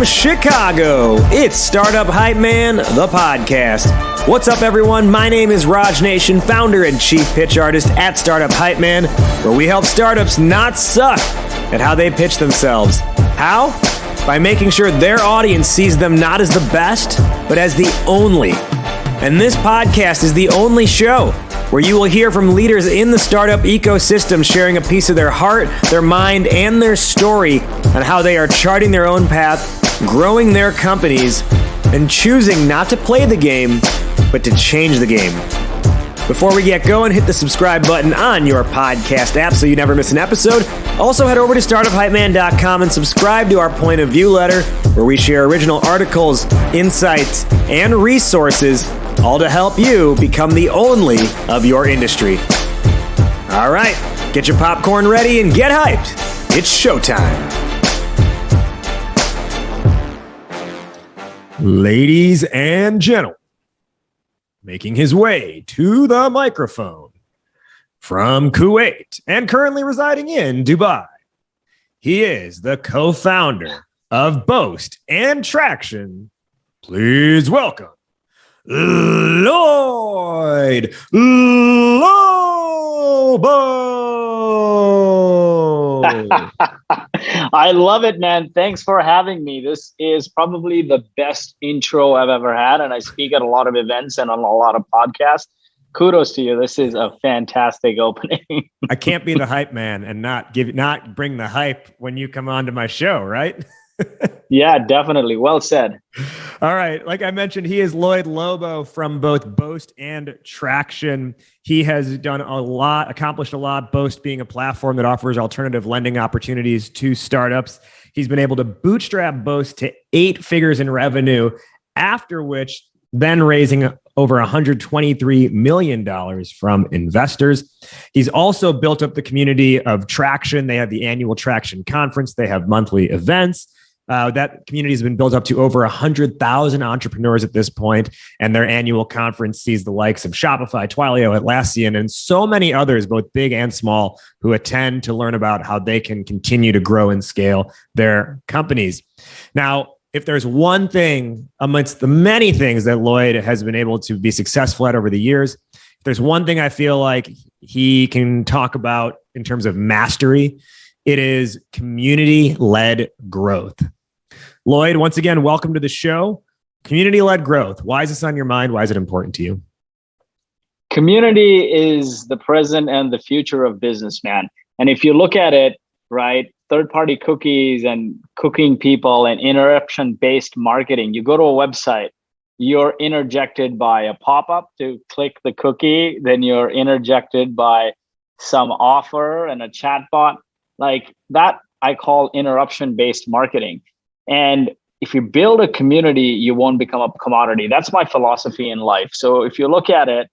Chicago, it's Startup Hype Man, the podcast. What's up, everyone? My name is Raj Nation, founder and chief pitch artist at Startup Hype Man, where we help startups not suck at how they pitch themselves. How? By making sure their audience sees them not as the best, but as the only. And this podcast is the only show where you will hear from leaders in the startup ecosystem sharing a piece of their heart, their mind, and their story on how they are charting their own path, growing their companies, and choosing not to play the game, but to change the game. Before we get going, hit the subscribe button on your podcast app so you never miss an episode. Also, head over to startuphypeman.com and subscribe to our Point of View letter, where we share original articles, insights, and resources, all to help you become the only of your industry. All right, get your popcorn ready and get hyped. It's showtime. Ladies and gentlemen, making his way to the microphone from Kuwait and currently residing in Dubai, he is the co-founder of Boast and Traction. Please welcome Lloyed Lobo. I love it, man. Thanks for having me. This is probably the best intro I've ever had, and I speak at a lot of events and on a lot of podcasts. Kudos to you. This is a fantastic opening. I can't be the hype man and not bring the hype when you come onto my show, right? Yeah, definitely. Well said. All right. Like I mentioned, he is Lloyed Lobo from both Boast and Traction. He has done a lot, accomplished a lot, Boast being a platform that offers alternative lending opportunities to startups. He's been able to bootstrap Boast to 8 figures in revenue, after which then raising over $123 million from investors. He's also built up the community of Traction. They have the annual Traction conference. They have monthly events. That community has been built up to over 100,000 entrepreneurs at this point, and their annual conference sees the likes of Shopify, Twilio, Atlassian, and so many others, both big and small, who attend to learn about how they can continue to grow and scale their companies. Now, if there's one thing amongst the many things that Lloyd has been able to be successful at over the years, if there's one thing I feel like he can talk about in terms of mastery, it is community-led growth. Lloyd, once again, welcome to the show. Community-led growth. Why is this on your mind? Why is it important to you? Community is the present and the future of business, man. And if you look at it, right, third-party cookies and cooking people and interruption-based marketing, you go to a website, you're interjected by a pop-up to click the cookie, then you're interjected by some offer and a chatbot. Like that, I call interruption-based marketing. And if you build a community, you won't become a commodity. That's my philosophy in life. So if you look at it,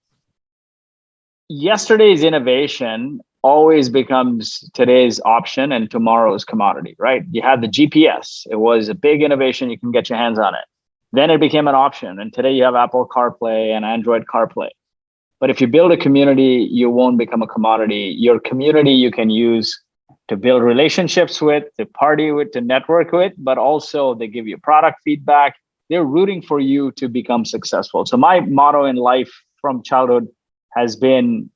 yesterday's innovation always becomes today's option and tomorrow's commodity, right? You had the GPS. It was a big innovation. You can get your hands on it. Then it became an option. And today you have Apple CarPlay and Android CarPlay. But if you build a community, you won't become a commodity. Your community you can use to build relationships with, to party with, to network with, but also they give you product feedback. They're rooting for you to become successful. So my motto in life from childhood has been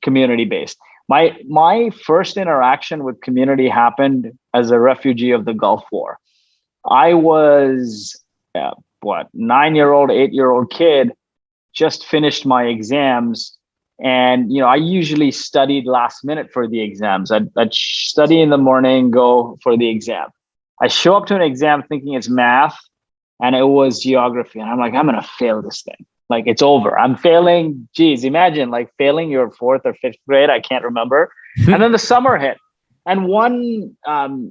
community-based. My first interaction with community happened as a refugee of the Gulf War. I was, 9-year-old, 8-year-old kid, just finished my exams. And, I usually studied last minute for the exams. I'd study in the morning, go for the exam. I show up to an exam thinking it's math, and it was geography. And I'm like, I'm going to fail this thing. Like, it's over. I'm failing. Geez, imagine like failing your 4th or 5th grade. I can't remember. And then the summer hit. And one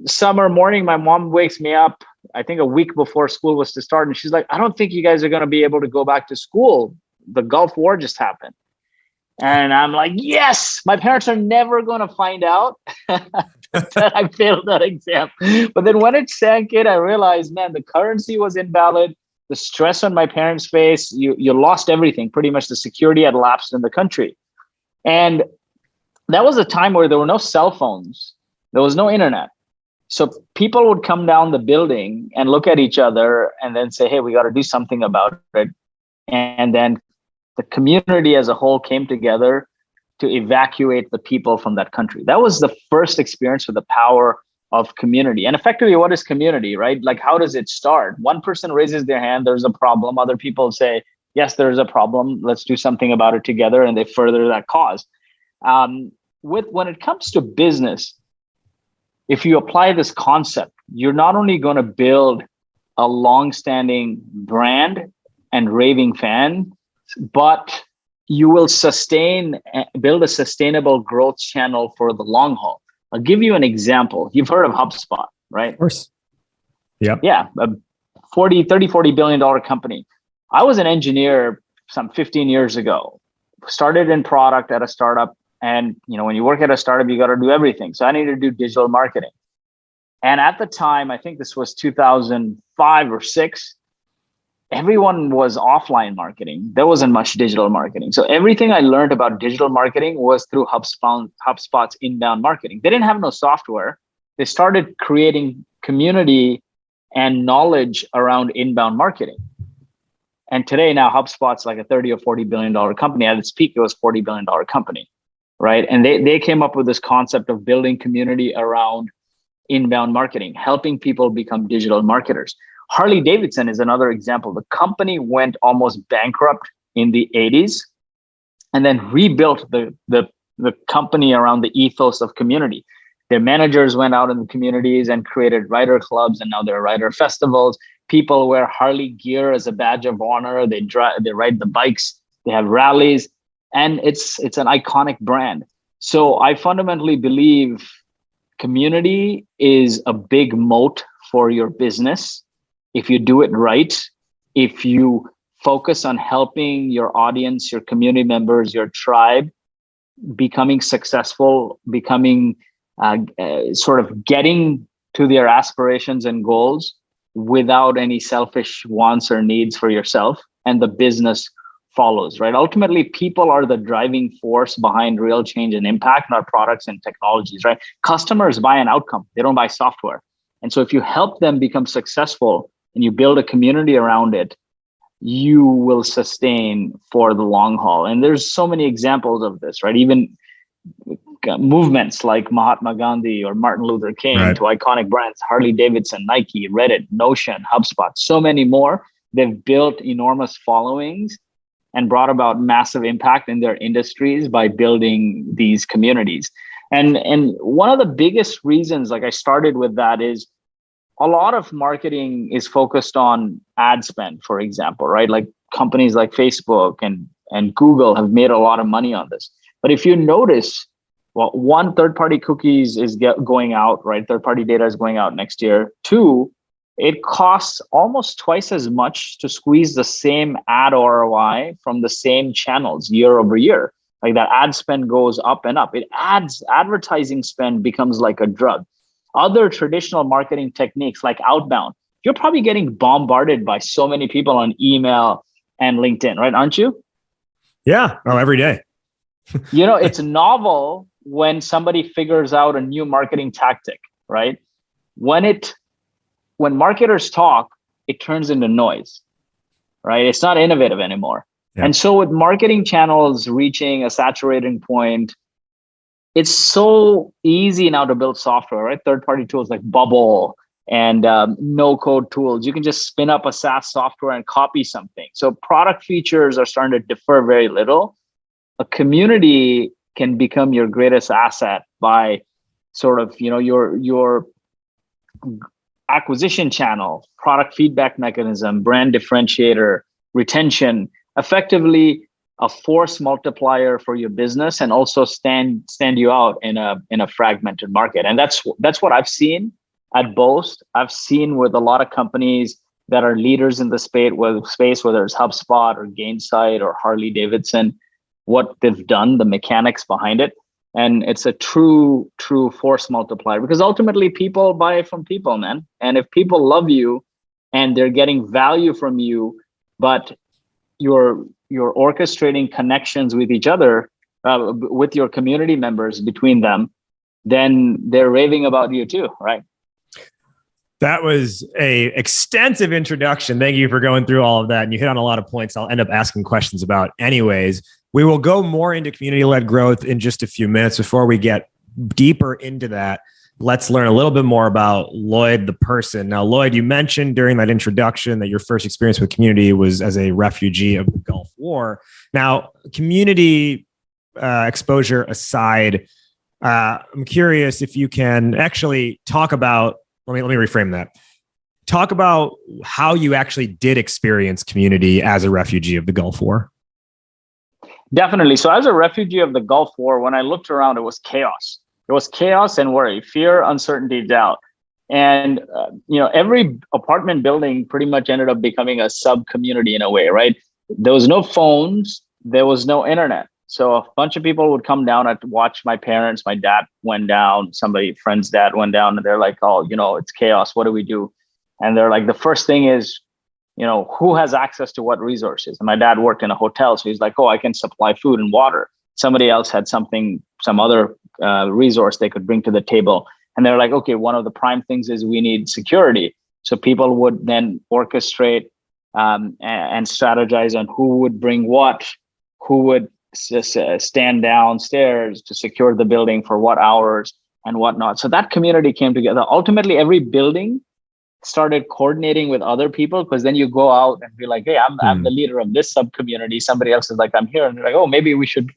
summer morning, my mom wakes me up, I think a week before school was to start. And she's like, I don't think you guys are going to be able to go back to school. The Gulf War just happened. And I'm like, yes, my parents are never going to find out that I failed that exam. But then when it sank in, I realized, man, the currency was invalid. The stress on my parents' face, you lost everything. Pretty much the security had lapsed in the country. And that was a time where there were no cell phones. There was no internet. So people would come down the building and look at each other and then say, hey, we got to do something about it. And then the community as a whole came together to evacuate the people from that country. That was the first experience with the power of community. And effectively, what is community, right? Like, how does it start? One person raises their hand, there's a problem. Other people say, yes, there's a problem. Let's do something about it together. And they further that cause. When it comes to business, if you apply this concept, you're not only going to build a long-standing brand and raving fan, but you will build a sustainable growth channel for the long haul. I'll give you an example. You've heard of HubSpot, right? Of course. Yep. Yeah. A $40 billion company. I was an engineer some 15 years ago, started in product at a startup. And, when you work at a startup, you got to do everything. So I needed to do digital marketing. And at the time, I think this was 2005 or 6, everyone was offline marketing. There wasn't much digital marketing. So everything I learned about digital marketing was through HubSpot's inbound marketing. They didn't have no software. They started creating community and knowledge around inbound marketing. And today now HubSpot's like a $30 or $40 billion company. At its peak, it was $40 billion company, right? And they came up with this concept of building community around inbound marketing, helping people become digital marketers. Harley Davidson is another example. The company went almost bankrupt in the 80s and then rebuilt the company around the ethos of community. Their managers went out in the communities and created writer clubs, and now there are writer festivals. People wear Harley gear as a badge of honor. They ride the bikes. They have rallies, and it's an iconic brand. So I fundamentally believe community is a big moat for your business. If you do it right, if you focus on helping your audience, your community members, your tribe, becoming successful, becoming sort of getting to their aspirations and goals without any selfish wants or needs for yourself, and the business follows, right? Ultimately, people are the driving force behind real change and impact in our products and technologies, right? Customers buy an outcome. They don't buy software. And so if you help them become successful and you build a community around it, you will sustain for the long haul. And there's so many examples of this, right? Even movements like Mahatma Gandhi or Martin Luther King, right, to iconic brands, Harley Davidson, Nike, Reddit, Notion, HubSpot, so many more. They've built enormous followings and brought about massive impact in their industries by building these communities. And one of the biggest reasons, like I started with that, is a lot of marketing is focused on ad spend, for example, right? Like companies like Facebook and Google have made a lot of money on this. But if you notice, well, one, third-party cookies is going out, right? Third-party data is going out next year. Two, it costs almost twice as much to squeeze the same ad ROI from the same channels year over year. Like that ad spend goes up and up. Advertising spend becomes like a drug. Other traditional marketing techniques like outbound, you're probably getting bombarded by so many people on email and LinkedIn, right? Aren't you? Yeah. Oh, every day. It's novel when somebody figures out a new marketing tactic, right? When marketers talk, it turns into noise, right? It's not innovative anymore. Yeah. And so with marketing channels reaching a saturating point, it's so easy now to build software, right? Third-party tools like Bubble and no-code tools. You can just spin up a SaaS software and copy something. So product features are starting to differ very little. A community can become your greatest asset by sort of, your acquisition channel, product feedback mechanism, brand differentiator, retention, effectively a force multiplier for your business, and also stand you out in a fragmented market. And that's what I've seen at Boast. I've seen with a lot of companies that are leaders in the space, whether it's HubSpot or Gainsight or Harley Davidson, what they've done, the mechanics behind it. And it's a true force multiplier, because ultimately people buy from people, man. And if people love you and they're getting value from you, but you're orchestrating connections with each other, with your community members between them, then they're raving about you too, right? That was a extensive introduction. Thank you for going through all of that. And you hit on a lot of points I'll end up asking questions about anyways. We will go more into community-led growth in just a few minutes. Before we get deeper into that, let's learn a little bit more about Lloyd, the person. Now, Lloyd, you mentioned during that introduction that your first experience with community was as a refugee of the Gulf War. Now, community exposure aside, I'm curious if you can actually talk about, let me reframe that. Talk about how you actually did experience community as a refugee of the Gulf War. Definitely. So as a refugee of the Gulf War, when I looked around, it was chaos. It was chaos and worry, fear, uncertainty, doubt. And, every apartment building pretty much ended up becoming a sub-community in a way, right? There was no phones. There was no internet. So a bunch of people would come down and watch my parents. My dad went down, friend's dad went down, and they're like, oh, it's chaos. What do we do? And they're like, the first thing is, who has access to what resources? And my dad worked in a hotel. So he's like, oh, I can supply food and water. Somebody else had some other resource they could bring to the table. And they're like, okay, one of the prime things is we need security. So people would then orchestrate and strategize on who would bring what, who would stand downstairs to secure the building for what hours and whatnot. So that community came together. Ultimately, every building started coordinating with other people, because then you go out and be like, hey, I'm the leader of this sub community. Somebody else is like, I'm here, and they're like, oh, maybe we should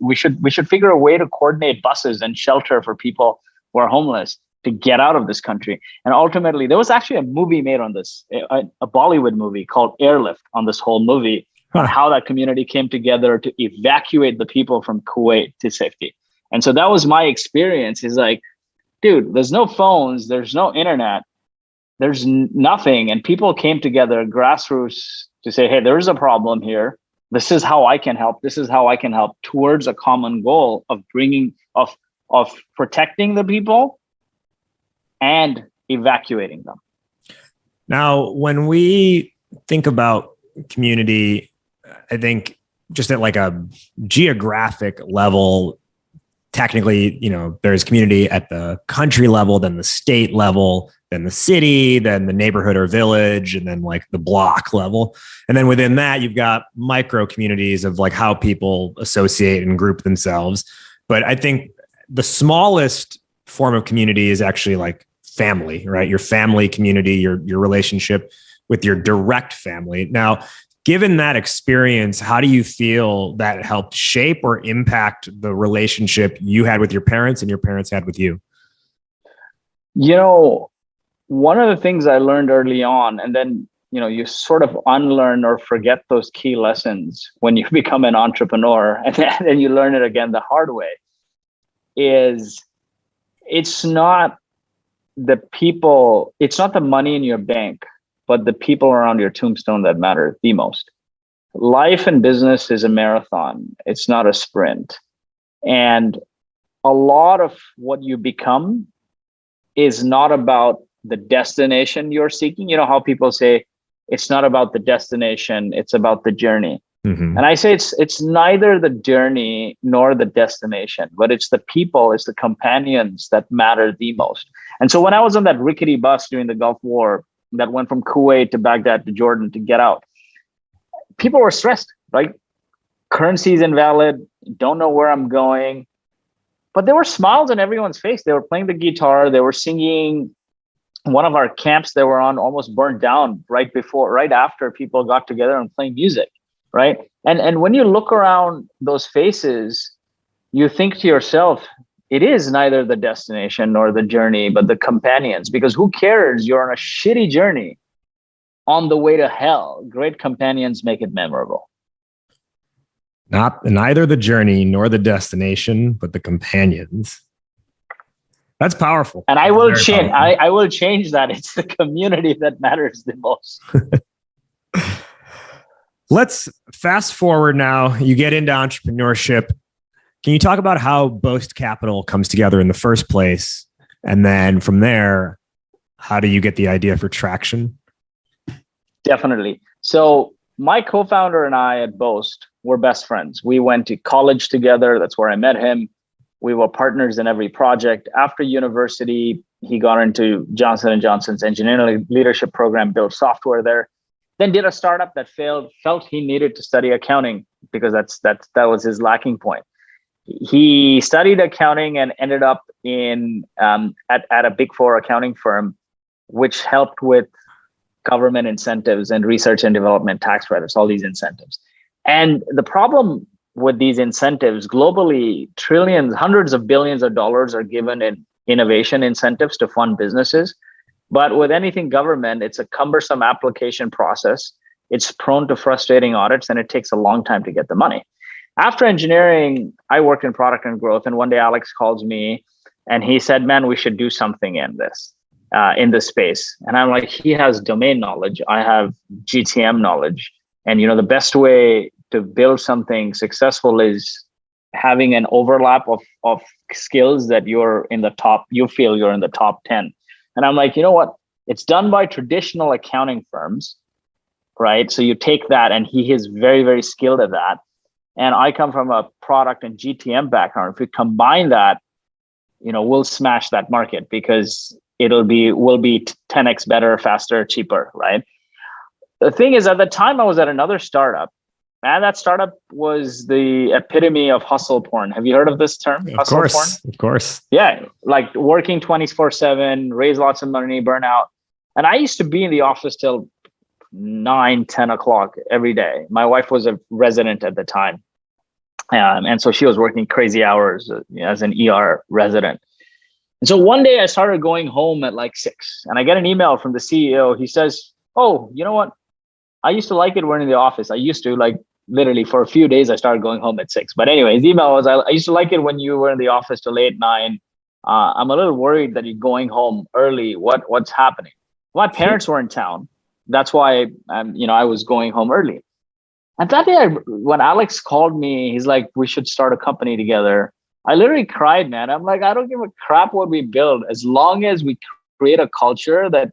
figure a way to coordinate buses and shelter for people who are homeless to get out of this country. And ultimately, there was actually a movie made on this, a Bollywood movie called Airlift, on this whole movie, on how that community came together to evacuate the people from Kuwait to safety. And so that was my experience. Is like, dude, there's no phones, there's no internet, there's nothing. And people came together, grassroots, to say, hey, there's a problem here. This is how I can help. This is how I can help towards a common goal of protecting the people and evacuating them. Now, when we think about community, I think just at like a geographic level, technically, there's community at the country level, then the state level, then the city, then the neighborhood or village, and then like the block level. And then within that, you've got micro communities of like how people associate and group themselves. But I think the smallest form of community is actually like family, right? Your family community, your relationship with your direct family. Now, given that experience, how do you feel that helped shape or impact the relationship you had with your parents and your parents had with you? One of the things I learned early on, and then, you sort of unlearn or forget those key lessons when you become an entrepreneur, and then you learn it again the hard way, is it's not the people, it's not the money in your bank, but the people around your tombstone that matter the most. Life and business is a marathon. It's not a sprint. And a lot of what you become is not about the destination you're seeking. You know how people say it's not about the destination, it's about the journey. Mm-hmm. And I say it's neither the journey nor the destination, but it's the people, it's the companions that matter the most. And so when I was on that rickety bus during the Gulf War that went from Kuwait to Baghdad to Jordan to get out, people were stressed, right? Currency is invalid, don't know where I'm going. But there were smiles on everyone's face. They were playing the guitar, they were singing. One of our camps they were on almost burned down right after people got together and playing music, right? And when you look around those faces, you think to yourself, it is neither the destination nor the journey, but the companions. Because who cares? You're on a shitty journey on the way to hell. Great companions make it memorable. Neither the journey nor the destination, but the companions. That's powerful. And I will change. I will change that. It's the community that matters the most. Let's fast forward now. You get into entrepreneurship. Can you talk about how Boast Capital comes together in the first place? And then from there, how do you get the idea for Traction? Definitely. So my co-founder and I at Boast were best friends. We went to college together. That's where I met him. We were partners in every project. After university, he got into Johnson & Johnson's engineering leadership program, built software there, then did a startup that failed, felt he needed to study accounting because that was his lacking point. He studied accounting and ended up in at a Big Four accounting firm, which helped with government incentives and research and development tax credits, all these incentives. And the problem with these incentives globally, trillions, hundreds of billions of dollars are given in innovation incentives to fund businesses. But with anything government, it's a cumbersome application process. It's prone to frustrating audits, and it takes a long time to get the money. After engineering, I worked in product and growth. And one day Alex calls me and he said, man, we should do something in this space. And I'm like, he has domain knowledge. I have GTM knowledge. And, the best way to build something successful is having an overlap of skills that you feel you're in the top 10. And I'm like, you know what? It's done by traditional accounting firms, right? So you take that, and he is very, very skilled at that. And I come from a product and GTM background. If we combine that, we'll smash that market because we'll be 10x better, faster, cheaper, right? The thing is, at the time I was at another startup, and that startup was the epitome of hustle porn. Have you heard of this term? Hustle porn? Of course. Yeah, like working 24/7, raise lots of money, burn out. And I used to be in the office till 9, 10 o'clock every day. My wife was a resident at the time. And so she was working crazy hours as an ER resident. And so one day I started going home at like 6, and I get an email from the CEO. He says, oh, you know what? I used to like it when in the office. I used to, like, literally for a few days, I started going home at 6. But anyway, his email was, I used to like it when you were in the office till 8, 9. I'm a little worried that you're going home early. What's happening? My parents were in town. That's why I was going home early. And that day, when Alex called me, he's like, we should start a company together. I literally cried, man. I'm like, I don't give a crap what we build. As long as we create a culture that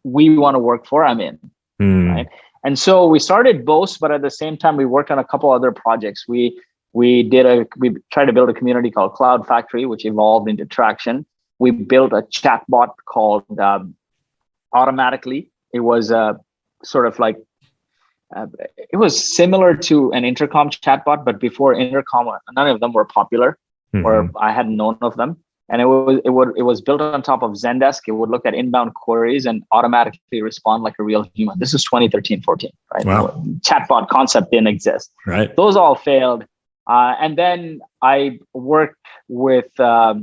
we want to work for, I'm in. Right? And so we started Boast, but at the same time, we worked on a couple other projects. We tried to build a community called Cloud Factory, which evolved into Traction. We built a chatbot called Automatically. It was sort of like, it was similar to an intercom chatbot, but before intercom, none of them were popular, or I hadn't known of them. And it was built on top of Zendesk. It would look at inbound queries and automatically respond like a real human. This is 2013, 14, right? Wow. Chatbot concept didn't exist. Right. Those all failed. And then I worked with a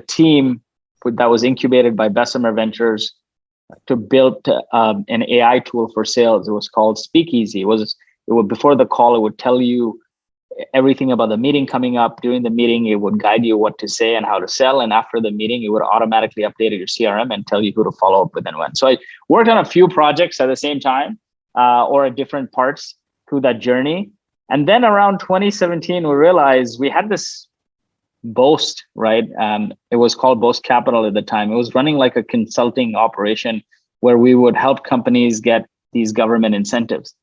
team that was incubated by Bessemer Ventures to build an AI tool for sales. It was called Speakeasy. It was before the call, it would tell you everything about the meeting coming up. During the meeting, it would guide you what to say and how to sell. And after the meeting, it would automatically update your CRM and tell you who to follow up with and when. So I worked on a few projects at the same time, or at different parts through that journey. And then around 2017, we realized we had this Boast, right? It was called Boast Capital at the time. It was running like a consulting operation where we would help companies get these government incentives.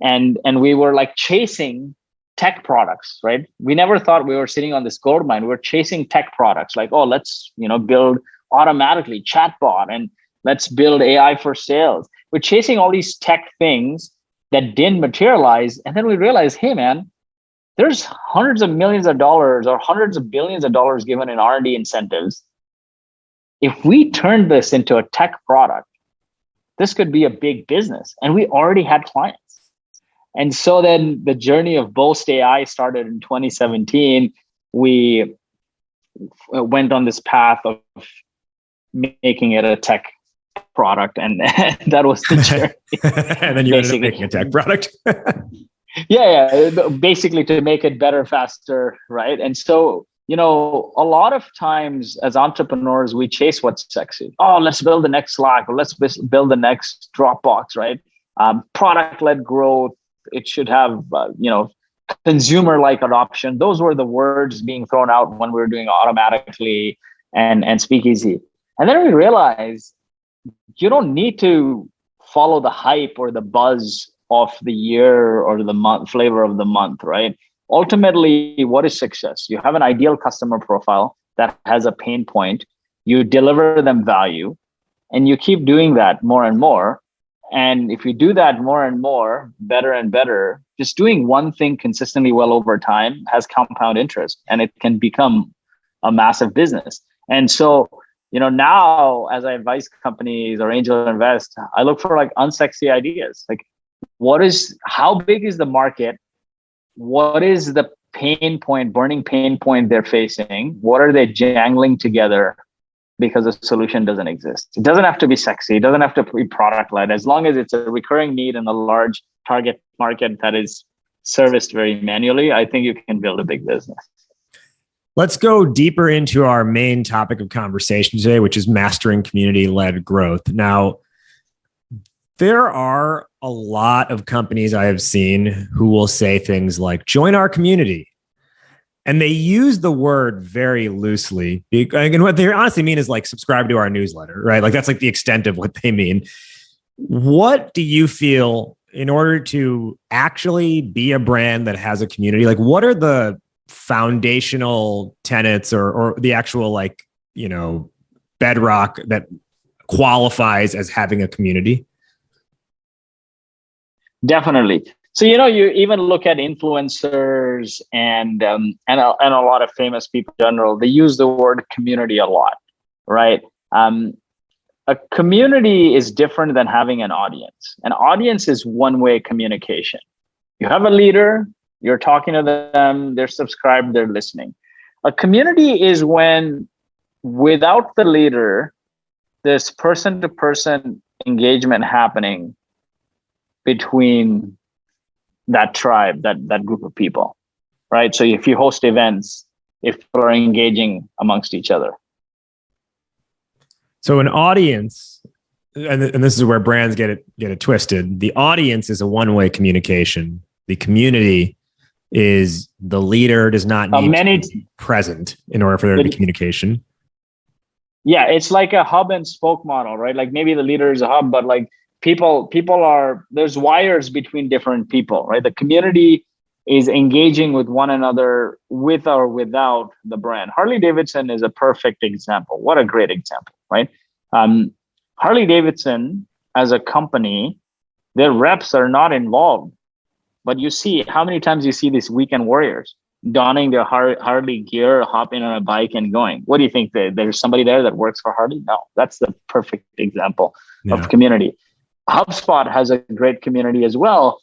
And we were like chasing tech products, right? We never thought we were sitting on this gold mine. We're chasing tech products like, oh, let's, build Automatically chatbot, and let's build AI for sales. We're chasing all these tech things that didn't materialize. And then we realized, hey, man, there's hundreds of millions of dollars or hundreds of billions of dollars given in R&D incentives. If we turn this into a tech product, this could be a big business. And we already had clients. And so then the journey of Boast AI started in 2017. We went on this path of making it a tech product. And that was the journey. And then you ended up making a tech product. Yeah, basically to make it better, faster, right? And so, a lot of times as entrepreneurs, we chase what's sexy. Oh, let's build the next Slack, or let's build the next Dropbox, right? Product-led growth. It should have, consumer-like adoption. Those were the words being thrown out when we were doing Automatically and Speakeasy. And then we realized you don't need to follow the hype or the buzz of the year or the month, flavor of the month, right? ultimately, what is success? You have an ideal customer profile that has a pain point. You deliver them value, and you keep doing that more and more. And if you do that more and more, better and better, just doing one thing consistently well over time has compound interest, and it can become a massive business. And so, now as I advise companies or angel invest, I look for like unsexy ideas. Like, how big is the market? What is the burning pain point they're facing? What are they jangling together because the solution doesn't exist? It doesn't have to be sexy. It doesn't have to be product led. As long as it's a recurring need in a large target market that is serviced very manually, I think you can build a big business. Let's go deeper into our main topic of conversation today, which is mastering community-led growth. Now, there are a lot of companies I have seen who will say things like, join our community. And they use the word very loosely. And what they honestly mean is like, subscribe to our newsletter, right? Like that's like the extent of what they mean. What do you feel in order to actually be a brand that has a community? Like what are the foundational tenets or the actual bedrock that qualifies as having a community? Definitely. So, you even look at influencers and a lot of famous people in general, they use the word community a lot, right? A community is different than having an audience. An audience is one-way communication. You have a leader, you're talking to them, they're subscribed, they're listening. A community is when, without the leader, there's person-to-person engagement happening between that tribe, that group of people, right? So if you host events, if people are engaging amongst each other. So an audience, and this is where brands get it twisted. The audience is a one-way communication. The community is the leader does not need to be present in order for there to be communication. Yeah, it's like a hub and spoke model, right? Like maybe the leader is a hub, but like people are, there's wires between different people, right? The community is engaging with one another with or without the brand. Harley Davidson is a perfect example. What a great example, right? Harley Davidson as a company, their reps are not involved, but you see how many times you see these weekend warriors donning their Harley gear, hopping on a bike and going. What do you think? There's somebody there that works for Harley? No, that's the perfect example of community. HubSpot has a great community as well.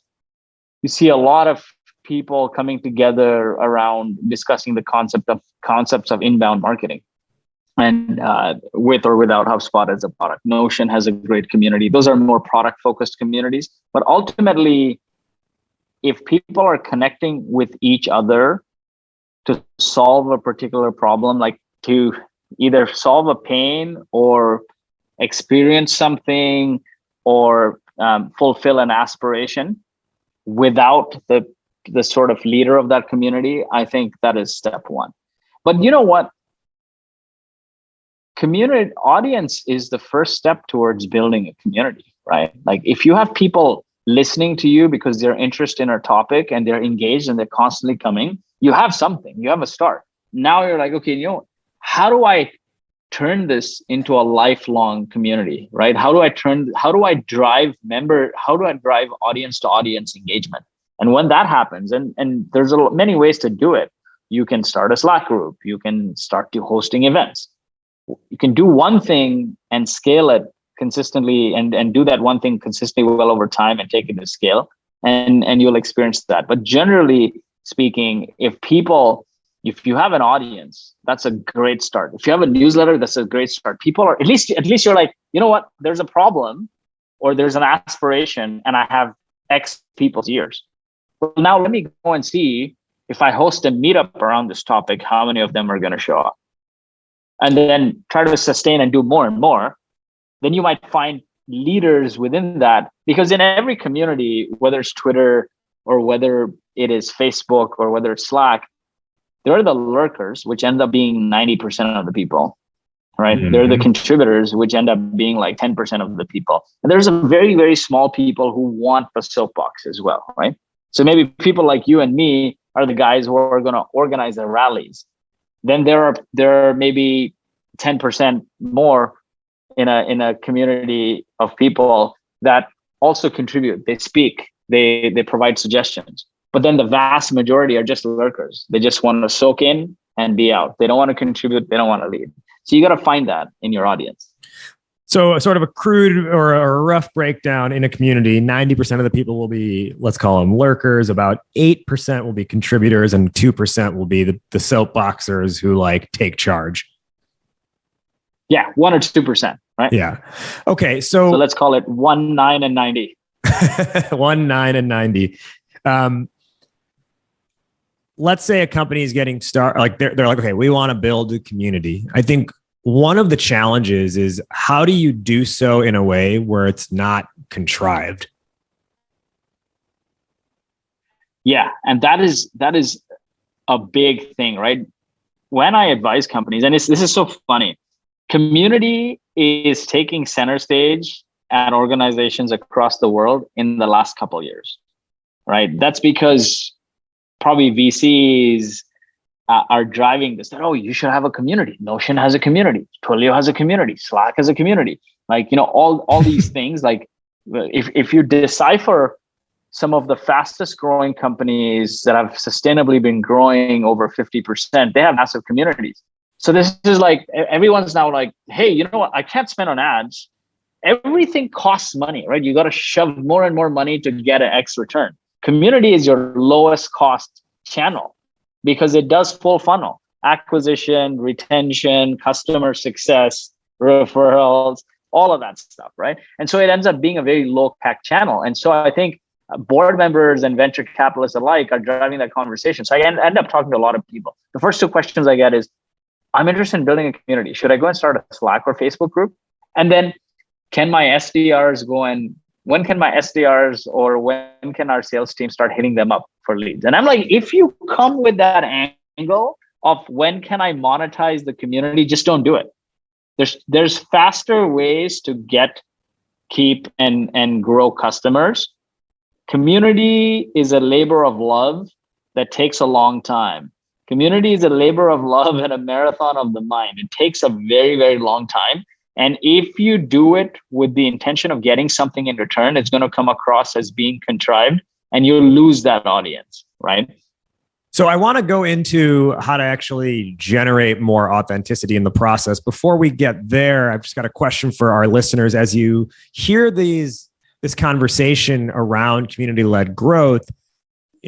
You see a lot of people coming together around discussing the concepts of inbound marketing, and with or without HubSpot as a product. Notion has a great community. Those are more product focused communities. But ultimately, if people are connecting with each other to solve a particular problem, like to either solve a pain or experience something or fulfill an aspiration without the sort of leader of that community, I think that is step one. But you know what? Community audience is the first step towards building a community, right? Like if you have people listening to you because they're interested in our topic and they're engaged and they're constantly coming, you have something, you have a start. Now you're like, okay, how do I turn this into a lifelong community, right? How do I drive audience to audience engagement? And when that happens, and there's many ways to do it. You can start a Slack group. You can start hosting events. You can do one thing and scale it consistently and do that one thing consistently well over time and take it to scale, and you'll experience that. But generally speaking, if you have an audience, that's a great start. If you have a newsletter, that's a great start. People are at least you're like, you know what, there's a problem or there's an aspiration and I have X people's ears. Well, now let me go and see if I host a meetup around this topic, how many of them are going to show up, and then try to sustain and do more and more. Then you might find leaders within that, because in every community, whether it's Twitter or whether it is Facebook or whether it's Slack, there are the lurkers, which end up being 90% of the people, right? Mm-hmm. They're the contributors, which end up being like 10% of the people. And there's a very, very small people who want the soapbox as well, right? So maybe people like you and me are the guys who are going to organize the rallies. Then there are maybe 10% more in a community of people that also contribute. They speak, they provide suggestions. But then the vast majority are just lurkers. They just want to soak in and be out. They don't want to contribute. They don't want to lead. So you got to find that in your audience. So sort of a crude or a rough breakdown in a community, 90% of the people will be, let's call them lurkers, about 8% will be contributors, and 2% will be the soapboxers who like take charge. Yeah, 1 or 2%, right? Yeah. Okay. So let's call it 1, 9, and 90. 1, 9, and 90. Let's say a company is getting started, like they're like, okay, we want to build a community. I think one of the challenges is how do you do so in a way where it's not contrived? Yeah, and that is a big thing, right? When I advise companies, and this is so funny, community is taking center stage at organizations across the world in the last couple of years, right? That's because probably VCs are driving this. That, oh, you should have a community. Notion has a community. Twilio has a community. Slack has a community. Like, all these things. Like, if you decipher some of the fastest growing companies that have sustainably been growing over 50%, they have massive communities. So this is like, everyone's now like, hey, you know what? I can't spend on ads. Everything costs money, right? You got to shove more and more money to get an X return. Community is your lowest cost channel because it does full funnel acquisition, retention, customer success, referrals, all of that stuff, right? And so it ends up being a very low CAC channel. And so I think board members and venture capitalists alike are driving that conversation. So I end up talking to a lot of people. The first two questions I get is, I'm interested in building a community. Should I go and start a Slack or Facebook group? And then can my SDRs go and when can my SDRs or when can our sales team start hitting them up for leads? And I'm like, if you come with that angle of when can I monetize the community, just don't do it. There's faster ways to get, keep, and grow customers. Community is a labor of love that takes a long time. Community is a labor of love and a marathon of the mind. It takes a very, very long time. And if you do it with the intention of getting something in return, it's going to come across as being contrived and you'll lose that audience, right? So I want to go into how to actually generate more authenticity in the process. Before we get there, I've just got a question for our listeners. As you hear this conversation around community-led growth,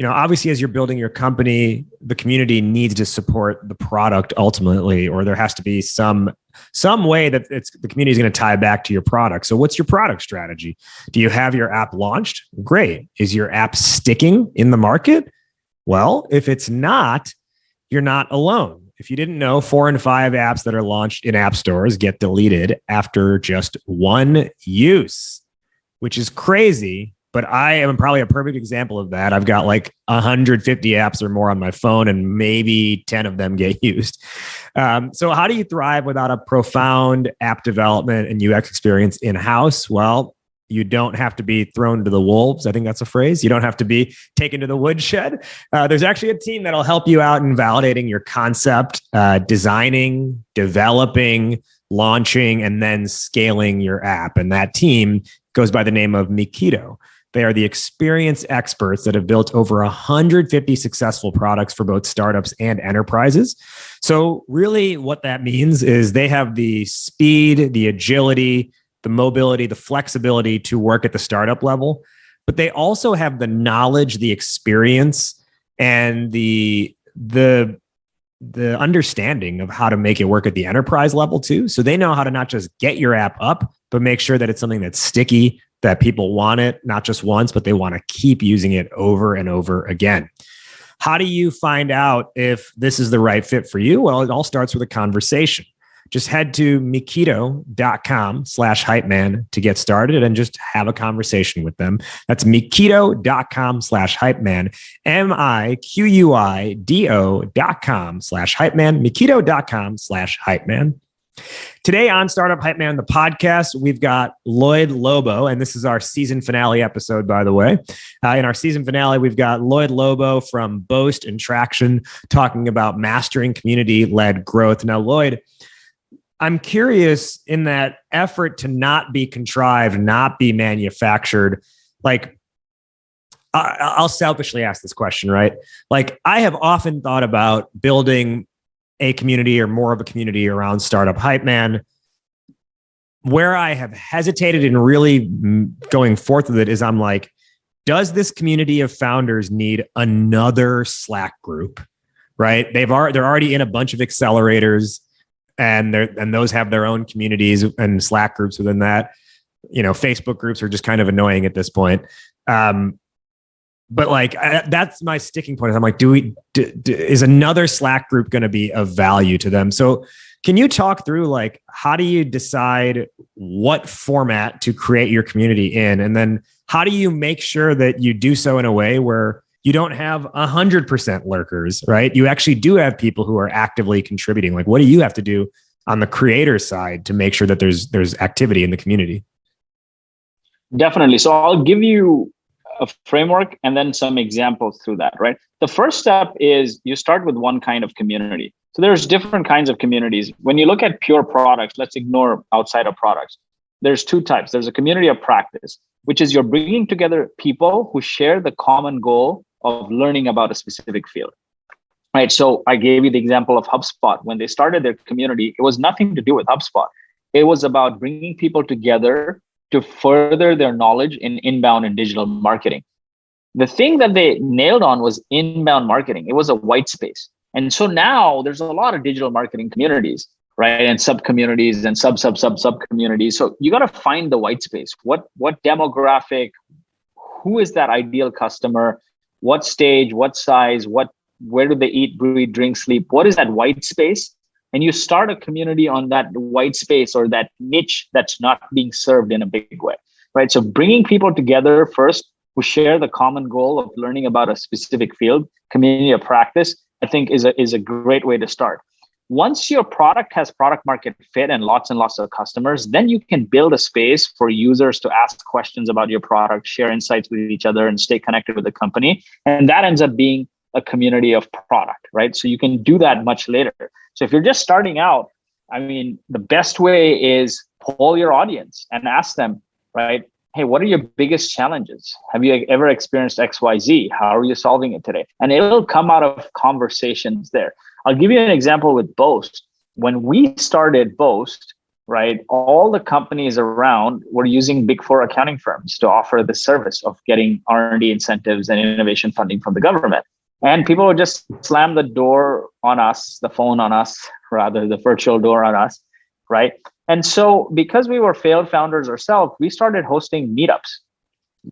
obviously as you're building your company, the community needs to support the product ultimately, or there has to be some way that the community is going to tie back to your product. So what's your product strategy? Do you have your app launched? Great. Is your app sticking in the market? Well, if it's not, you're not alone. If you didn't know, 4 in 5 apps that are launched in app stores get deleted after just one use, which is crazy. But I am probably a perfect example of that. I've got like 150 apps or more on my phone, and maybe 10 of them get used. So how do you thrive without a profound app development and UX experience in-house? Well, you don't have to be thrown to the wolves. I think that's a phrase. You don't have to be taken to the woodshed. There's actually a team that'll help you out in validating your concept, designing, developing, launching, and then scaling your app. And that team goes by the name of Mikito. They are the experienced experts that have built over 150 successful products for both startups and enterprises. So really what that means is they have the speed, the agility, the mobility, the flexibility to work at the startup level, but they also have the knowledge, the experience, and the understanding of how to make it work at the enterprise level too. So they know how to not just get your app up, but make sure that it's something that's sticky, that people want it, not just once, but they want to keep using it over and over again. How do you find out if this is the right fit for you? Well, it all starts with a conversation. Just head to mikito.com/hypeman to get started and just have a conversation with them. That's mikito.com/hypeman, MIQUIDO.com/hypeman, mikito.com/hypeman. Today on Startup Hype Man, the podcast, we've got Lloyed Lobo, and this is our season finale episode, by the way. In our season finale, we've got Lloyed Lobo from Boast and Traction talking about mastering community-led growth. Now, Lloyd, I'm curious, in that effort to not be contrived, not be manufactured, like, I'll selfishly ask this question, right? Like, I have often thought about building a community or more of a community around Startup Hype Man. Where I have hesitated in really going forth with it is I'm like, does this community of founders need another Slack group? Right? They're already in a bunch of accelerators, and those have their own communities and Slack groups within that. You know, Facebook groups are just kind of annoying at this point. But like, that's my sticking point. I'm like, is another Slack group going to be of value to them? So can you talk through, like, how do you decide what format to create your community in? And then how do you make sure that you do so in a way where you don't have 100% lurkers, right? You actually do have people who are actively contributing. Like, what do you have to do on the creator side to make sure that there's activity in the community? Definitely. So I'll give you a framework and then some examples through that, right? The first step is you start with one kind of community. So there's different kinds of communities. When you look at pure products, let's ignore outside of products. There's two types. There's a community of practice, which is you're bringing together people who share the common goal of learning about a specific field, right? So I gave you the example of HubSpot. When they started their community, it was nothing to do with HubSpot. It was about bringing people together to further their knowledge in inbound and digital marketing. The thing that they nailed on was inbound marketing. It was a white space. And so now there's a lot of digital marketing communities, right? And sub communities and sub communities. So you got to find the white space. What demographic, who is that ideal customer? What stage, what size, where do they eat, breathe, drink, sleep? What is that white space? And you start a community on that white space or that niche that's not being served in a big way, right? So bringing people together first who share the common goal of learning about a specific field, community of practice, I think is a great way to start. Once your product has product market fit and lots of customers, then you can build a space for users to ask questions about your product, share insights with each other, and stay connected with the company. And that ends up being a community of product, right? So you can do that much later. So if you're just starting out, I mean, the best way is poll your audience and ask them, right? Hey, what are your biggest challenges? Have you ever experienced XYZ? How are you solving it today? And it'll come out of conversations there. I'll give you an example with Boast. When we started Boast, right, all the companies around were using Big Four accounting firms to offer the service of getting R&D incentives and innovation funding from the government. And people would just slam the door on us, the phone on us, rather, the virtual door on us, right? And so because we were failed founders ourselves, we started hosting meetups,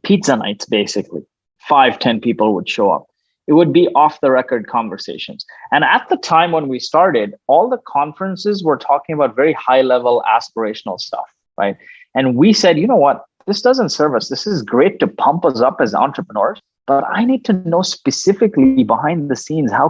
pizza nights, basically. 5-10 people would show up. It would be off the record conversations. And at the time when we started, all the conferences were talking about very high level aspirational stuff, right? And we said, you know what? This doesn't serve us. This is great to pump us up as entrepreneurs, but I need to know specifically behind the scenes how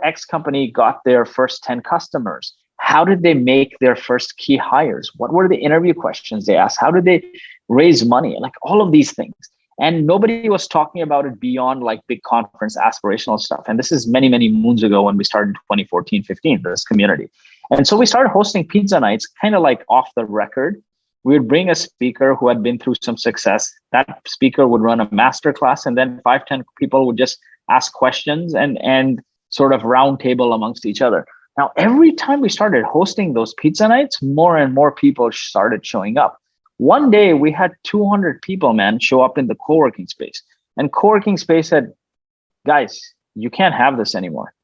X company got their first 10 customers. How did they make their first key hires? What were the interview questions they asked? How did they raise money? Like all of these things. And nobody was talking about it beyond like big conference aspirational stuff. And this is many, many moons ago when we started in 2014, 15, this community. And so we started hosting pizza nights, kind of like off the record. We would bring a speaker who had been through some success. That speaker would run a masterclass, and then 5-10 people would just ask questions and sort of round table amongst each other. Now, every time we started hosting those pizza nights, more and more people started showing up. One day we had 200 people, man, show up in the co-working space. And co-working space said, guys, you can't have this anymore.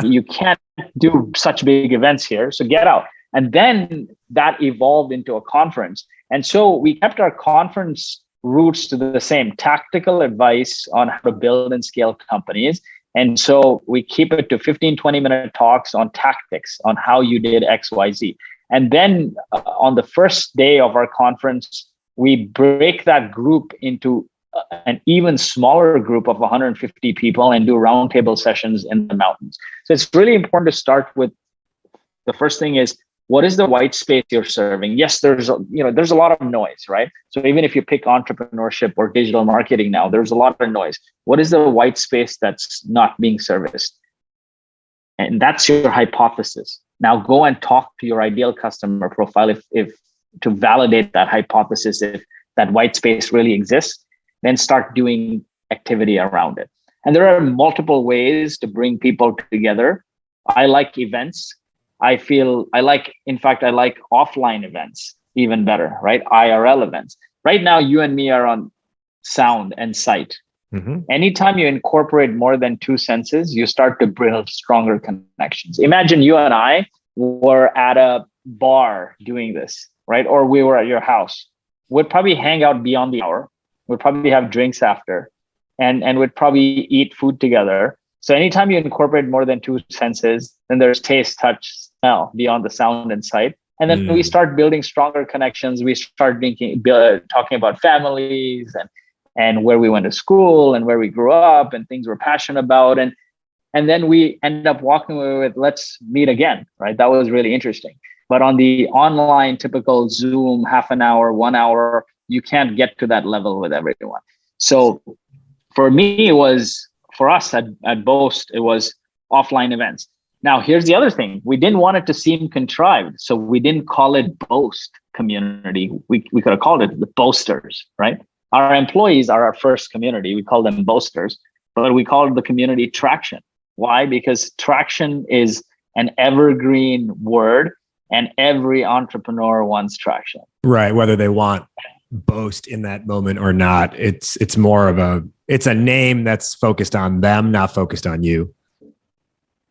You can't do such big events here. So get out. And then that evolved into a conference. And so we kept our conference roots to the same: tactical advice on how to build and scale companies. And so we keep it to 15-20 minute talks on tactics on how you did XYZ. And then on the first day of our conference, we break that group into an even smaller group of 150 people and do roundtable sessions in the mountains. So it's really important to start with The first thing is, what is the white space you're serving? Yes, there's a lot of noise, right? So even if you pick entrepreneurship or digital marketing now, there's a lot of noise. What is the white space that's not being serviced? And that's your hypothesis. Now go and talk to your ideal customer profile if to validate that hypothesis, if that white space really exists, then start doing activity around it. And there are multiple ways to bring people together. I like events. I like offline events even better, right? IRL events. Right now, you and me are on sound and sight. Mm-hmm. Anytime you incorporate more than two senses, you start to build stronger connections. Imagine you and I were at a bar doing this, right? Or we were at your house. We'd probably hang out beyond the hour. We'd probably have drinks after, and we'd probably eat food together. So anytime you incorporate more than two senses, then there's taste, touch, smell beyond the sound and sight. And then we start building stronger connections. We start talking about families and where we went to school and where we grew up and things we're passionate about. And then we end up walking away with, let's meet again, right? That was really interesting. But on the online typical Zoom, half an hour, 1 hour, you can't get to that level with everyone. So for me, for us at Boast, it was offline events. Now, here's the other thing. We didn't want it to seem contrived. So we didn't call it Boast community. We could have called it the Boasters, right? Our employees are our first community. We call them Boasters, but we call it the community Traction. Why? Because traction is an evergreen word and every entrepreneur wants traction. Right. Whether they want Boast in that moment or not, it's more of it's a name that's focused on them, not focused on you.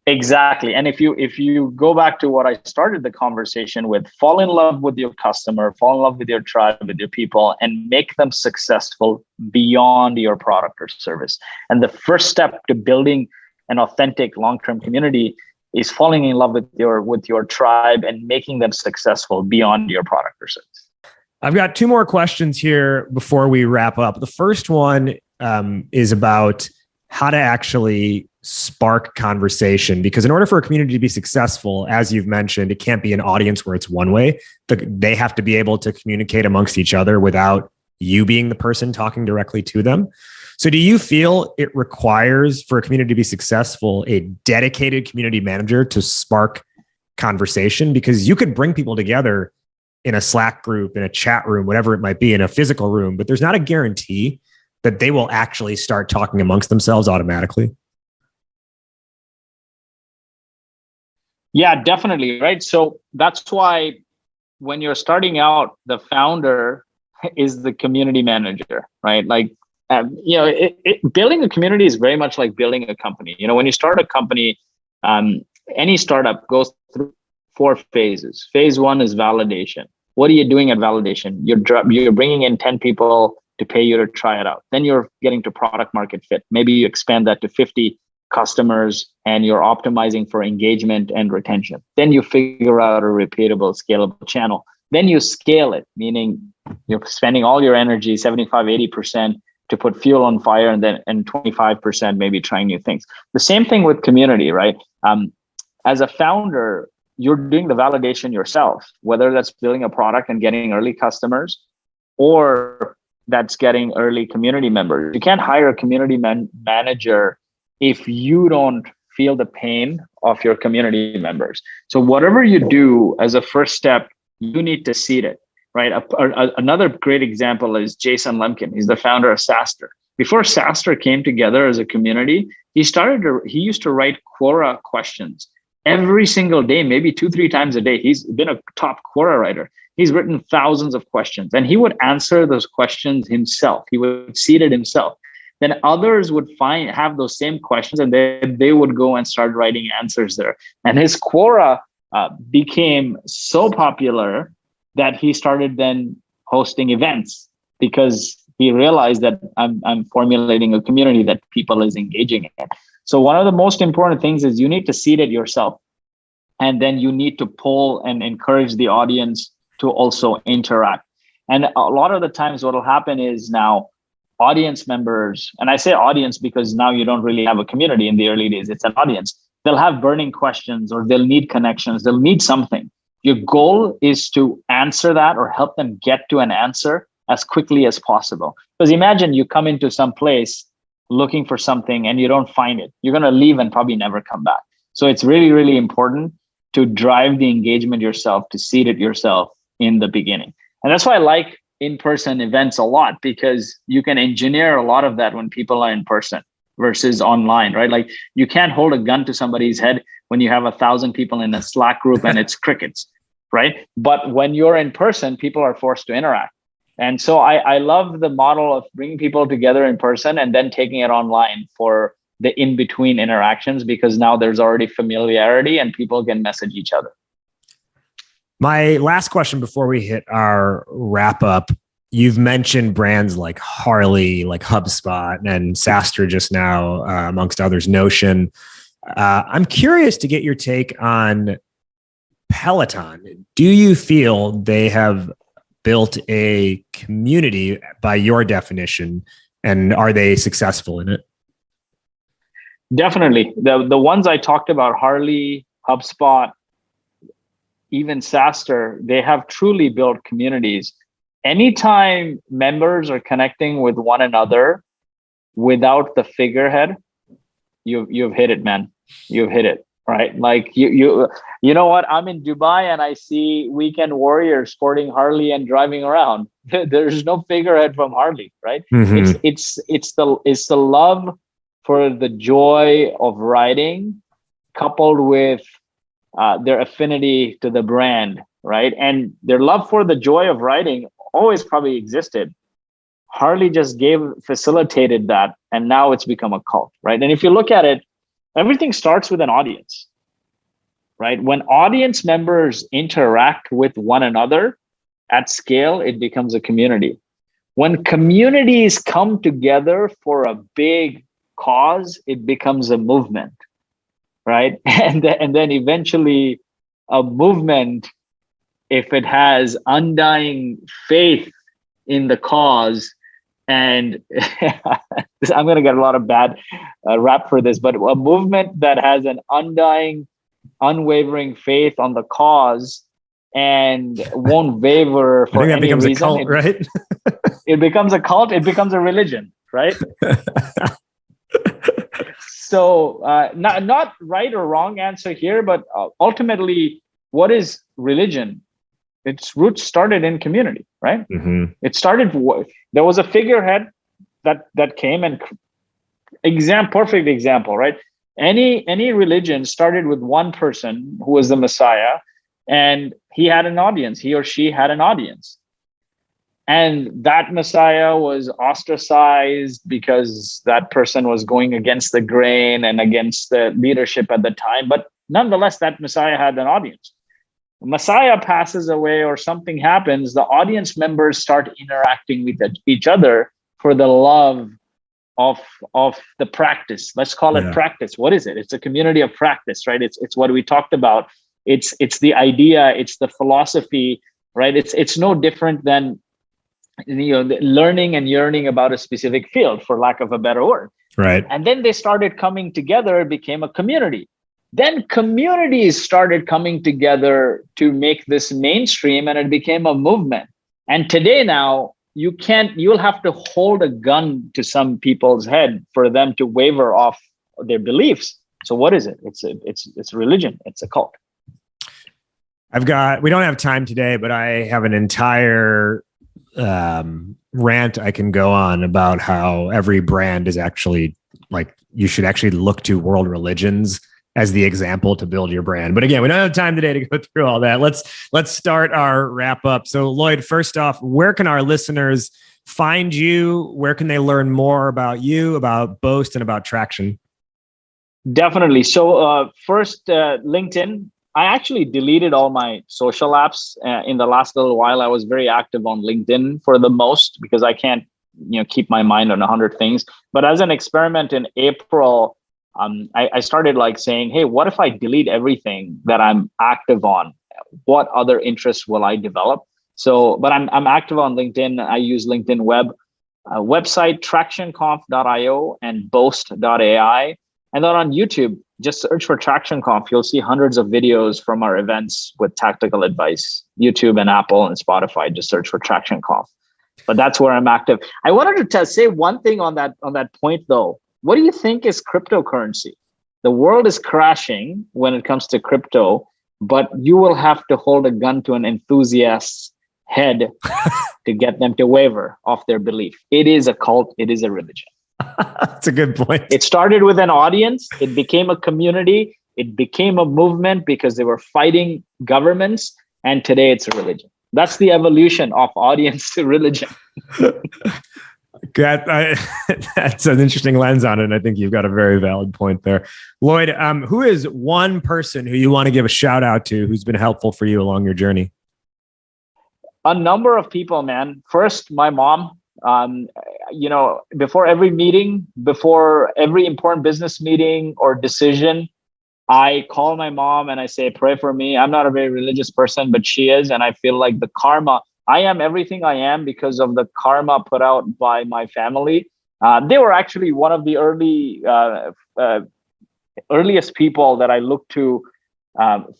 Exactly. And if you go back to what I started the conversation with, fall in love with your customer, fall in love with your tribe, with your people, and make them successful beyond your product or service. And the first step to building an authentic long-term community is falling in love with your tribe and making them successful beyond your product or service. I've got two more questions here before we wrap up. The first one is about how to actually spark conversation, because in order for a community to be successful, as you've mentioned, it can't be an audience where it's one way. They have to be able to communicate amongst each other without you being the person talking directly to them. So do you feel it requires, for a community to be successful, a dedicated community manager to spark conversation? Because you could bring people together in a Slack group, in a chat room, whatever it might be, in a physical room, but there's not a guarantee that they will actually start talking amongst themselves automatically. Yeah, definitely. Right. So that's why when you're starting out, the founder is the community manager, right? Like, building a community is very much like building a company. When you start a company, any startup goes through 4 phases. Phase 1 is validation. What are you doing at validation? You're bringing in 10 people to pay you to try it out. Then you're getting to product market fit. Maybe you expand that to 50 customers and you're optimizing for engagement and retention. Then you figure out a repeatable, scalable channel. Then you scale it, meaning you're spending all your energy, 75, 80%, to put fuel on fire, and 25% maybe trying new things. The same thing with community, right? As a founder, you're doing the validation yourself, whether that's building a product and getting early customers, or that's getting early community members. You can't hire a community manager if you don't feel the pain of your community members. So whatever you do as a first step, you need to seed it, right? Another great example is Jason Lemkin. He's the founder of SaaStr. Before SaaStr came together as a community, he used to write Quora questions every single day, maybe 2-3 times a day. He's been a top Quora writer. He's written thousands of questions, and he would answer those questions himself. He would seed it himself. Then others would have those same questions, and they would go and start writing answers there. And his Quora became so popular that he started then hosting events, because he realized that I'm formulating a community that people is engaging in. So one of the most important things is you need to seed it yourself, and then you need to pull and encourage the audience to also interact. And a lot of the times what will happen is now audience members, and I say audience because now you don't really have a community. In the early days, it's an audience. they'll have burning questions, or they'll need connections, they'll need something. Your goal is to answer that or help them get to an answer as quickly as possible. Because imagine you come into some place looking for something and you don't find it. You're going to leave and probably never come back. So it's really, really important to drive the engagement yourself, to seed it yourself in the beginning. And that's why I like in-person events a lot, because you can engineer a lot of that when people are in person versus online, right? Like you can't hold a gun to somebody's head when you have 1,000 people in a Slack group and it's crickets, right? But when you're in person, people are forced to interact. And so I love the model of bringing people together in person and then taking it online for the in-between interactions, because now there's already familiarity and people can message each other. My last question before we hit our wrap up, you've mentioned brands like Harley, like HubSpot, and SaaStr just now, amongst others, Notion. I'm curious to get your take on Peloton. Do you feel they have built a community by your definition, and are they successful in it? Definitely. The ones I talked about, Harley, HubSpot, even SaaStr, they have truly built communities. Anytime members are connecting with one another without the figurehead, you've hit it, man. You've hit it, right? Like you know what? I'm in Dubai and I see weekend warriors sporting Harley and driving around. There's no figurehead from Harley, right? Mm-hmm. It's the love for the joy of riding, coupled with their affinity to the brand, right? And their love for the joy of riding always probably existed. Harley just facilitated that, and now it's become a cult, right? And if you look at it, everything starts with an audience, right? When audience members interact with one another at scale, it becomes a community. When communities come together for a big cause, it becomes a movement, right? And then eventually a movement, if it has undying faith in the cause, and I'm going to get a lot of bad rap for this, but a movement that has an undying, unwavering faith on the cause and won't waver for any reason. I think that becomes a cult, right? It becomes a cult. It becomes a religion, right? So not right or wrong answer here, but ultimately, what is religion? Its roots started in community, right? Mm-hmm. It started. There was a figurehead that came and perfect example, right? Any religion started with one person who was the Messiah, and he had an audience. He or she had an audience, and that Messiah was ostracized because that person was going against the grain and against the leadership at the time. But nonetheless, that Messiah had an audience. Messiah passes away or something happens, the audience members start interacting with each other for the love of the practice. Let's call it practice. What is it? It's a community of practice, right? It's what we talked about. It's the idea. It's the philosophy, right? It's no different than learning and yearning about a specific field, for lack of a better word. Right. And then they started coming together. It became a community. Then communities started coming together to make this mainstream, and it became a movement. And today now, you'll have to hold a gun to some people's head for them to waver off their beliefs. So what is it? It's religion. It's a cult. we don't have time today, but I have an entire rant I can go on about how every brand is actually like, you should actually look to world religions as the example to build your brand. But again, we don't have time today to go through all that. Let's start our wrap up. So Lloyd, first off, where can our listeners find you? Where can they learn more about you, about Boast, and about Traction? Definitely. So first, LinkedIn. I actually deleted all my social apps in the last little while. I was very active on LinkedIn for the most, because I can't keep my mind on 100 things. But as an experiment in April, I started saying, hey, what if I delete everything that I'm active on? What other interests will I develop? So, but I'm active on LinkedIn. I use LinkedIn website, tractionconf.io and boast.ai. And then on YouTube, just search for Traction Conf. You'll see hundreds of videos from our events with tactical advice. YouTube and Apple and Spotify, just search for Traction Conf. But that's where I'm active. I wanted to say one thing on that point though. What do you think is cryptocurrency? The world is crashing when it comes to crypto, but you will have to hold a gun to an enthusiast's head to get them to waver off their belief. It is a cult. It is a religion. That's a good point. It started with an audience. It became a community. It became a movement because they were fighting governments. And today it's a religion. That's the evolution of audience to religion. That's an interesting lens on it. And I think you've got a very valid point there. Lloyd, who is one person who you want to give a shout out to who's been helpful for you along your journey? A number of people, man. First, my mom. Before every meeting, before every important business meeting or decision, I call my mom and I say, pray for me. I'm not a very religious person, but she is. And I feel like the karma, I am everything I am because of the karma put out by my family. They were actually one of the earliest people that I looked to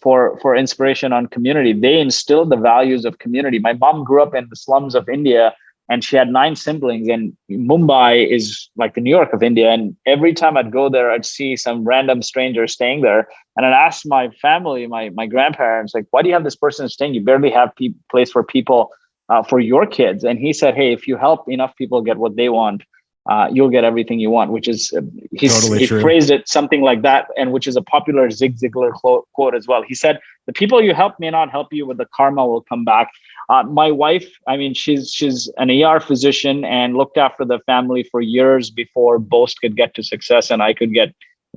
for inspiration on community. They instilled the values of community. My mom grew up in the slums of India, and she had 9 siblings, and Mumbai is like the New York of India. And every time I'd go there, I'd see some random stranger staying there. And I'd ask my family, my grandparents, like, why do you have this person staying? You barely have place for people, for your kids. And he said, hey, if you help enough people get what they want, you'll get everything you want, which is, he phrased it something like that, and which is a popular Zig Ziglar quote as well. He said, the people you help may not help you, but the karma will come back. My wife, I mean, she's an ER physician and looked after the family for years before Boast could get to success and I could get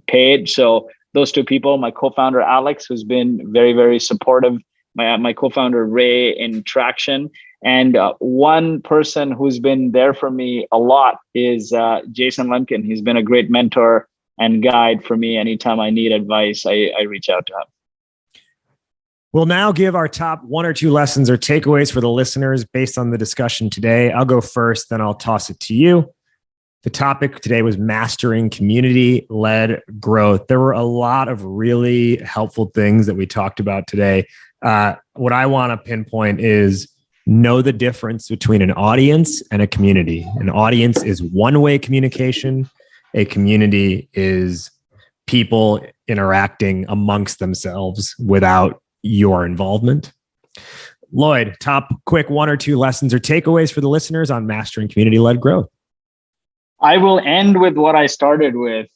paid. So those two people, my co-founder, Alex, who's been very, very supportive, my co-founder, Ray, in Traction. And one person who's been there for me a lot is Jason Lemkin. He's been a great mentor and guide for me. Anytime I need advice, I reach out to him. We'll now give our top 1 or 2 lessons or takeaways for the listeners based on the discussion today. I'll go first, then I'll toss it to you. The topic today was mastering community-led growth. There were a lot of really helpful things that we talked about today. What I want to pinpoint is know the difference between an audience and a community. An audience is one-way communication. A community is people interacting amongst themselves without your involvement. Lloyd, top quick 1 or 2 lessons or takeaways for the listeners on mastering community-led growth. I will end with what I started with.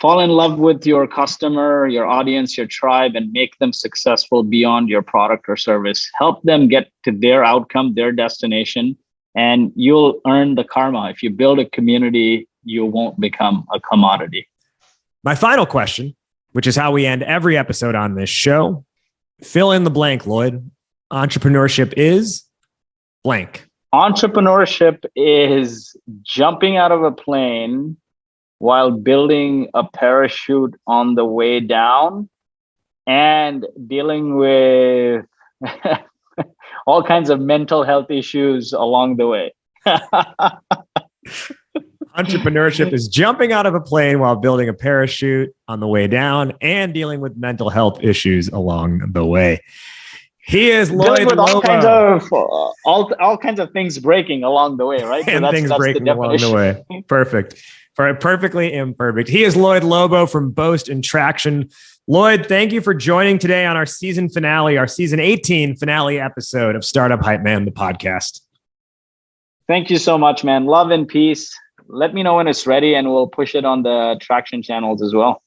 Fall in love with your customer, your audience, your tribe, and make them successful beyond your product or service. Help them get to their outcome, their destination, and you'll earn the karma. If you build a community, you won't become a commodity. My final question, which is how we end every episode on this show. Fill in the blank, Lloyd. Entrepreneurship is blank. Entrepreneurship is jumping out of a plane while building a parachute on the way down and dealing with all kinds of mental health issues along the way. Entrepreneurship is jumping out of a plane while building a parachute on the way down and dealing with mental health issues along the way. He is Lloyd Lobo. All kinds of things breaking along the way, right? And so things breaking along the way. Perfect. Perfectly imperfect. He is Lloyd Lobo from Boast and Traction. Lloyd, thank you for joining today on our season finale, our season 18 finale episode of Startup Hype Man, the podcast. Thank you so much, man. Love and peace. Let me know when it's ready and we'll push it on the Traction channels as well.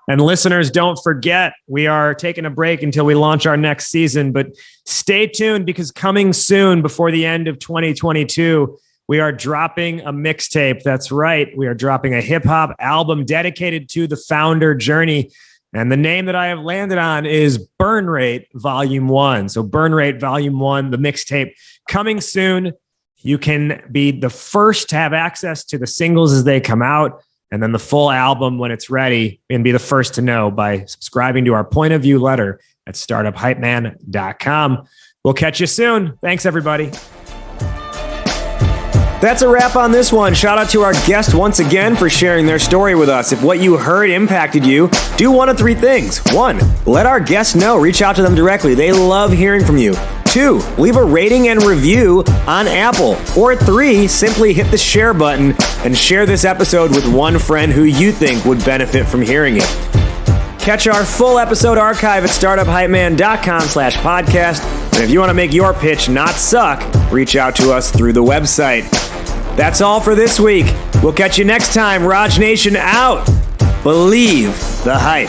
And listeners, don't forget, we are taking a break until we launch our next season, but stay tuned because coming soon before the end of 2022, we are dropping a mixtape. That's right. We are dropping a hip hop album dedicated to the founder journey. And the name that I have landed on is Burn Rate Volume 1. So Burn Rate Volume 1, the mixtape coming soon. You can be the first to have access to the singles as they come out, and then the full album when it's ready, and be the first to know by subscribing to our point of view letter at startuphypeman.com. We'll catch you soon. Thanks, everybody. That's a wrap on this one. Shout out to our guest once again for sharing their story with us. If what you heard impacted you, do one of three things. 1, let our guests know. Reach out to them directly. They love hearing from you. 2, leave a rating and review on Apple. Or 3, simply hit the share button and share this episode with one friend who you think would benefit from hearing it. Catch our full episode archive at startuphypeman.com/podcast. And if you want to make your pitch not suck, reach out to us through the website. That's all for this week. We'll catch you next time. Raj Nation out. Believe the hype.